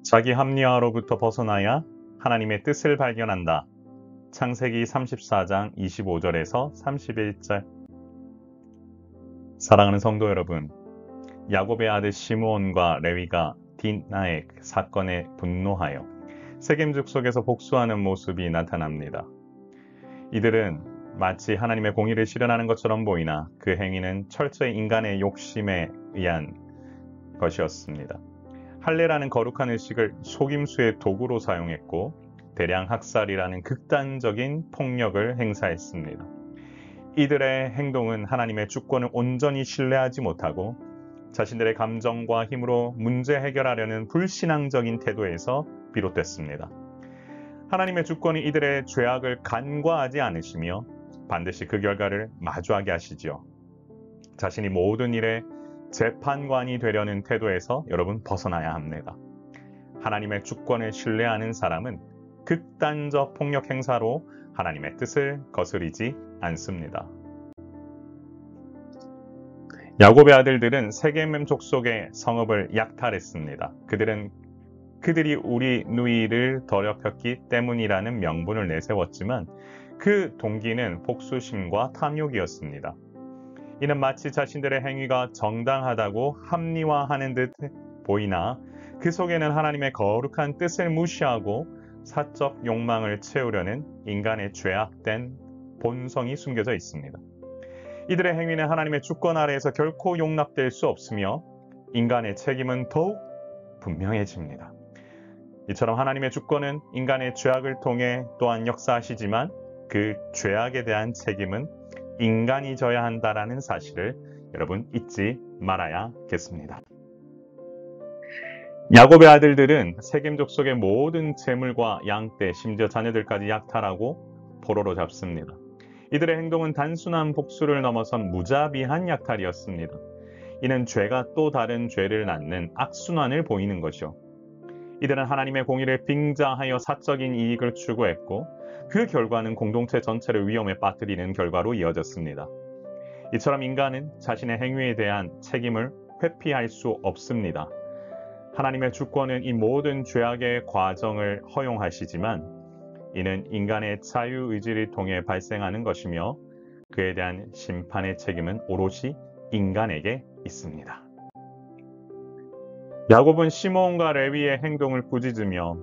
자기 합리화로부터 벗어나야 하나님의 뜻을 발견한다. 창세기 34장 25절에서 31절. 사랑하는 성도 여러분, 야곱의 아들 시므온과 레위가 딘나의 사건에 분노하여 세겜 족속에서 복수하는 모습이 나타납니다. 이들은 마치 하나님의 공의를 실현하는 것처럼 보이나 그 행위는 철저히 인간의 욕심에 의한 것이었습니다. 할례라는 거룩한 의식을 속임수의 도구로 사용했고 대량 학살이라는 극단적인 폭력을 행사했습니다. 이들의 행동은 하나님의 주권을 온전히 신뢰하지 못하고 자신들의 감정과 힘으로 문제 해결하려는 불신앙적인 태도에서 비롯됐습니다. 하나님의 주권이 이들의 죄악을 간과하지 않으시며 반드시 그 결과를 마주하게 하시지요. 자신이 모든 일에 재판관이 되려는 태도에서 여러분 벗어나야 합니다. 하나님의 주권을 신뢰하는 사람은 극단적 폭력 행사로 하나님의 뜻을 거스르지 않습니다. 야곱의 아들들은 세겜 족속의 성읍을 약탈했습니다. 그들이 우리 누이를 더럽혔기 때문이라는 명분을 내세웠지만 그 동기는 복수심과 탐욕이었습니다. 이는 마치 자신들의 행위가 정당하다고 합리화하는 듯 보이나 그 속에는 하나님의 거룩한 뜻을 무시하고 사적 욕망을 채우려는 인간의 죄악된 본성이 숨겨져 있습니다. 이들의 행위는 하나님의 주권 아래에서 결코 용납될 수 없으며 인간의 책임은 더욱 분명해집니다. 이처럼 하나님의 주권은 인간의 죄악을 통해 또한 역사하시지만 그 죄악에 대한 책임은 인간이 져야 한다는 사실을 여러분 잊지 말아야겠습니다. 야곱의 아들들은 세겜 족속의 모든 재물과 양떼, 심지어 자녀들까지 약탈하고 포로로 잡습니다. 이들의 행동은 단순한 복수를 넘어선 무자비한 약탈이었습니다. 이는 죄가 또 다른 죄를 낳는 악순환을 보이는 것이요. 이들은 하나님의 공의를 빙자하여 사적인 이익을 추구했고 그 결과는 공동체 전체를 위험에 빠뜨리는 결과로 이어졌습니다. 이처럼 인간은 자신의 행위에 대한 책임을 회피할 수 없습니다. 하나님의 주권은 이 모든 죄악의 과정을 허용하시지만 이는 인간의 자유의지를 통해 발생하는 것이며 그에 대한 심판의 책임은 오롯이 인간에게 있습니다. 야곱은 시므온과 레위의 행동을 꾸짖으며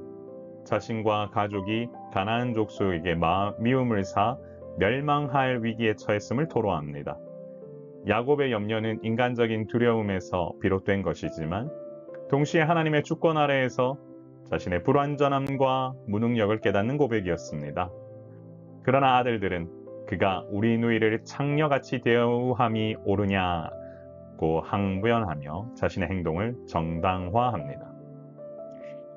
자신과 가족이 가나안 족속에게 미움을 사 멸망할 위기에 처했음을 토로합니다. 야곱의 염려는 인간적인 두려움에서 비롯된 것이지만 동시에 하나님의 주권 아래에서 자신의 불완전함과 무능력을 깨닫는 고백이었습니다. 그러나 아들들은 그가 우리 누이를 창녀같이 대우함이 옳으냐고 항변하며 자신의 행동을 정당화합니다.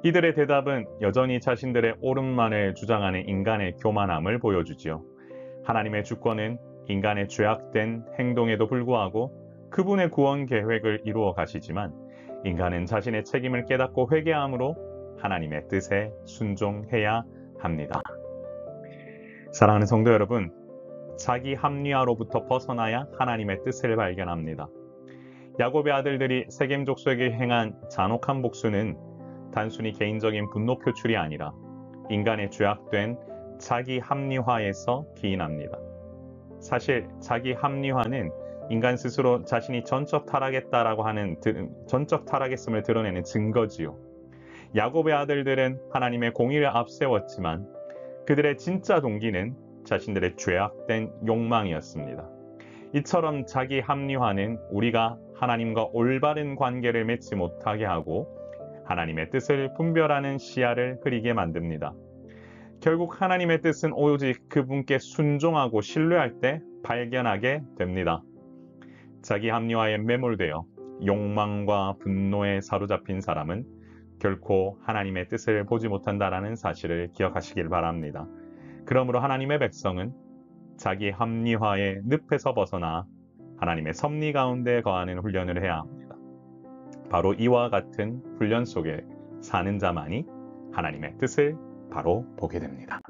이들의 대답은 여전히 자신들의 옳음만을 주장하는 인간의 교만함을 보여주지요. 하나님의 주권은 인간의 죄악된 행동에도 불구하고 그분의 구원 계획을 이루어 가시지만 인간은 자신의 책임을 깨닫고 회개함으로 하나님의 뜻에 순종해야 합니다. 사랑하는 성도 여러분, 자기 합리화로부터 벗어나야 하나님의 뜻을 발견합니다. 야곱의 아들들이 세겜 족속에게 행한 잔혹한 복수는 단순히 개인적인 분노 표출이 아니라 인간의 죄악된 자기 합리화에서 기인합니다. 사실 자기 합리화는 인간 스스로 자신이 전적 타락했음을 드러내는 증거지요. 야곱의 아들들은 하나님의 공의를 앞세웠지만 그들의 진짜 동기는 자신들의 죄악된 욕망이었습니다. 이처럼 자기 합리화는 우리가 하나님과 올바른 관계를 맺지 못하게 하고 하나님의 뜻을 분별하는 시야를 흐리게 만듭니다. 결국 하나님의 뜻은 오직 그분께 순종하고 신뢰할 때 발견하게 됩니다. 자기 합리화에 매몰되어 욕망과 분노에 사로잡힌 사람은 결코 하나님의 뜻을 보지 못한다는 사실을 기억하시길 바랍니다. 그러므로 하나님의 백성은 자기 합리화의 늪에서 벗어나 하나님의 섭리 가운데 거하는 훈련을 해야 합니다. 바로 이와 같은 훈련 속에 사는 자만이 하나님의 뜻을 바로 보게 됩니다.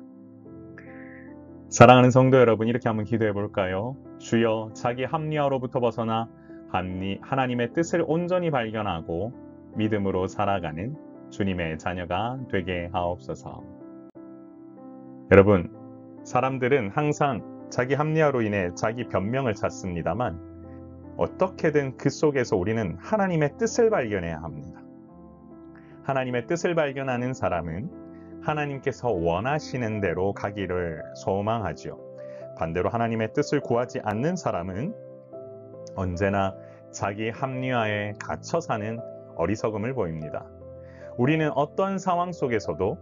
사랑하는 성도 여러분, 이렇게 한번 기도해 볼까요? 주여, 자기 합리화로부터 벗어나 하나님의 뜻을 온전히 발견하고 믿음으로 살아가는 주님의 자녀가 되게 하옵소서. 여러분, 사람들은 항상 자기 합리화로 인해 자기 변명을 찾습니다만 어떻게든 그 속에서 우리는 하나님의 뜻을 발견해야 합니다. 하나님의 뜻을 발견하는 사람은 하나님께서 원하시는 대로 가기를 소망하지요. 반대로 하나님의 뜻을 구하지 않는 사람은 언제나 자기 합리화에 갇혀 사는 어리석음을 보입니다. 우리는 어떤 상황 속에서도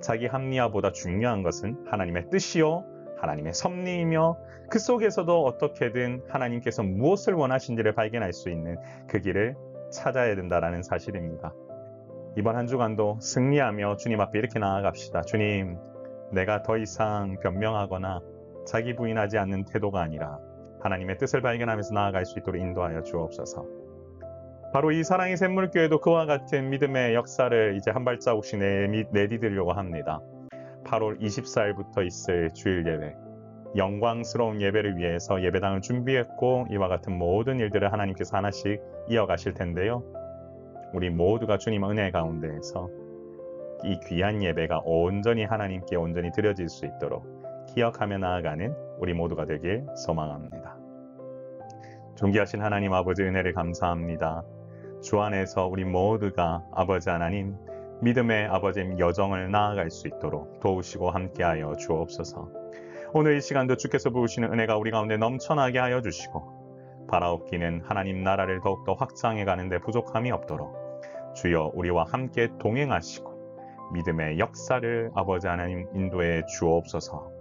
자기 합리화보다 중요한 것은 하나님의 뜻이요, 하나님의 섭리이며 그 속에서도 어떻게든 하나님께서 무엇을 원하신지를 발견할 수 있는 그 길을 찾아야 된다는 사실입니다. 이번 한 주간도 승리하며 주님 앞에 이렇게 나아갑시다. 주님, 내가 더 이상 변명하거나 자기 부인하지 않는 태도가 아니라 하나님의 뜻을 발견하면서 나아갈 수 있도록 인도하여 주옵소서. 바로 이 사랑의 샘물교회도 그와 같은 믿음의 역사를 이제 한 발자국씩 내디디려고 합니다. 8월 24일부터 있을 주일 예배, 영광스러운 예배를 위해서 예배당을 준비했고 이와 같은 모든 일들을 하나님께서 하나씩 이어가실 텐데요. 우리 모두가 주님 은혜 가운데에서 이 귀한 예배가 온전히 하나님께 온전히 드려질 수 있도록 기억하며 나아가는 우리 모두가 되길 소망합니다. 존귀하신 하나님 아버지 은혜를 감사합니다. 주 안에서 우리 모두가 아버지 하나님 믿음의 아버지의 여정을 나아갈 수 있도록 도우시고 함께하여 주옵소서. 오늘 이 시간도 주께서 부으시는 은혜가 우리 가운데 넘쳐나게 하여 주시고 바라옵기는 하나님 나라를 더욱더 확장해 가는데 부족함이 없도록 주여 우리와 함께 동행하시고 믿음의 역사를 아버지 하나님 인도해 주옵소서.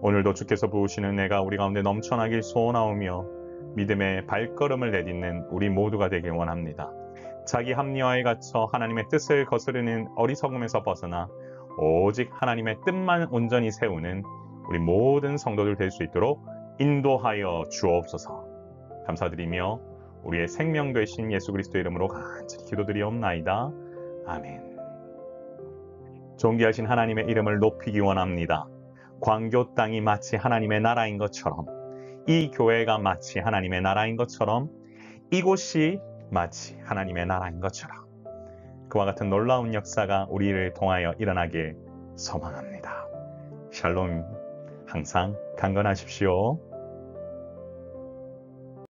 오늘도 주께서 부으시는 은혜가 우리 가운데 넘쳐나길 소원하오며 믿음의 발걸음을 내딛는 우리 모두가 되길 원합니다. 자기 합리화에 갇혀 하나님의 뜻을 거스르는 어리석음에서 벗어나 오직 하나님의 뜻만 온전히 세우는 우리 모든 성도들 될 수 있도록 인도하여 주옵소서. 감사드리며 우리의 생명 되신 예수 그리스도의 이름으로 간절히 기도드리옵나이다. 아멘. 존귀하신 하나님의 이름을 높이기 원합니다. 광교 땅이 마치 하나님의 나라인 것처럼 이 교회가 마치 하나님의 나라인 것처럼 이곳이 마치 하나님의 나라인 것처럼 그와 같은 놀라운 역사가 우리를 통하여 일어나길 소망합니다. 샬롬, 항상 강건하십시오.